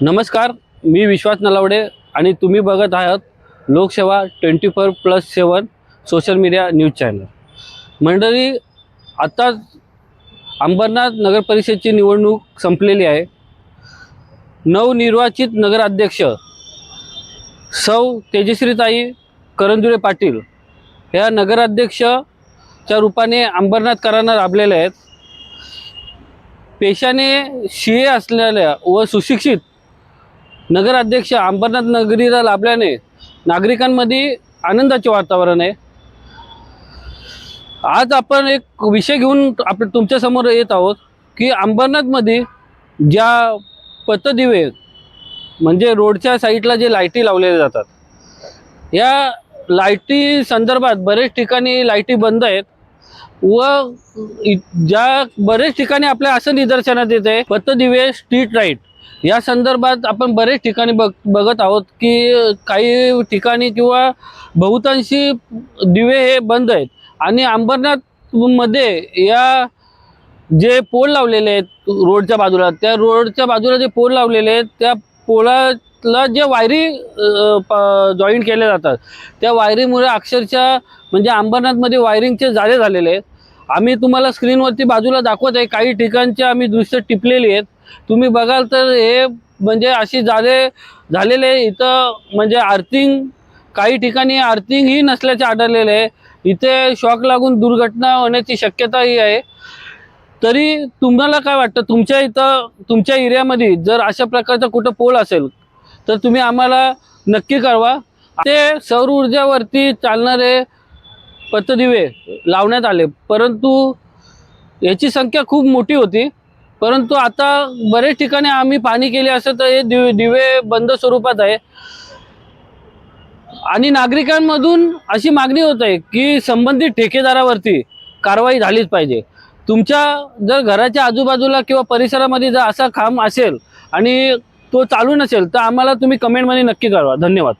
नमस्कार, मी विश्वास नलावडे आणि तुम्ही बघत आहात लोकसेवा 24+7 सोशल मीडिया न्यूज चॅनल। मंडळी, आता अंबरनाथ नगर परिषदेची निवडणूक संपलेली आहे। नवनिर्वाचित नगराध्यक्ष सौ तेजश्रीताई करंजुळे पाटील या नगराध्यक्षच्या रूपाने अंबरनाथकरांना लाभलेले आहेत। पेशाने सीए असलेल्या व सुशिक्षित नगराध्यक्ष अंबरनाथ नगरीला लाभल्याने नागरिकांमध्ये आनंदाचे वातावरण आहे। आज आपण एक विषय घेऊन तुमच्या समोर येत आहोत की अंबरनाथमध्ये ज्या पथदिवे म्हणजे रोडच्या साईडला जे लाईटी लावलेल्या जातात, या लाईटी संदर्भात बरेच ठिकाणी लाईटी बंद आहेत व ज्या बरेच ठिकाणी आपल्या असं निदर्शनात येते पथदिवे स्ट्रीट लाईट या संदर्भात आपण बरेच ठिकाणी बघत आहोत की काही ठिकाणी किंवा बहुतांशी दिवे हे बंद आहेत। आणि अंबरनाथ मध्ये या जे पोल लावलेले आहेत रोडच्या बाजूला, त्या रोडच्या बाजूला जे पोल लावलेले आहेत त्या पोलाला जे वायरी जॉईंट केले जातात, त्या वायरीमुळे अक्षरशः म्हणजे अंबरनाथमध्ये वायरिंगचे जाळे झालेले आहेत। आम्ही तुम्हाला स्क्रीनवरती बाजूला दाखवत आहे, काही ठिकाणचे आम्ही दृश्य टिपलेली आहेत। तुम्ही बघाल तर हे म्हणजे अशी जाळे झालेले इथं म्हणजे आर्थिंग काही ठिकाणी आर्थिंग ही नसल्याचे आढळलेले आहे। इथे शॉक लागून दुर्घटना होण्याची शक्यताही आहे। तरी तुम्हाला काय वाटतं, तुमच्या इथं तुमच्या एरियामध्ये जर अशा प्रकारचा कुठं पोल असेल तर तुम्ही आम्हाला नक्की कळवा। ते सौर ऊर्जावरती चालणारे पथदिवे लावण्यात आले, परंतु याची संख्या खूप मोठी होती। परंतु आता बरेच ठिकाणी आम्ही पाहणी केली असं तर हे दिवे बंद स्वरूपात आहे। आणि नागरिकांमधून अशी मागणी होत आहे की संबंधित ठेकेदारावरती कारवाई झालीच पाहिजे। तुमच्या जर घराच्या आजूबाजूला किंवा परिसरामध्ये जर असा खांब असेल आणि तो चालू नसेल तर आम्हाला तुम्ही कमेंटमध्ये नक्की कळवा। धन्यवाद।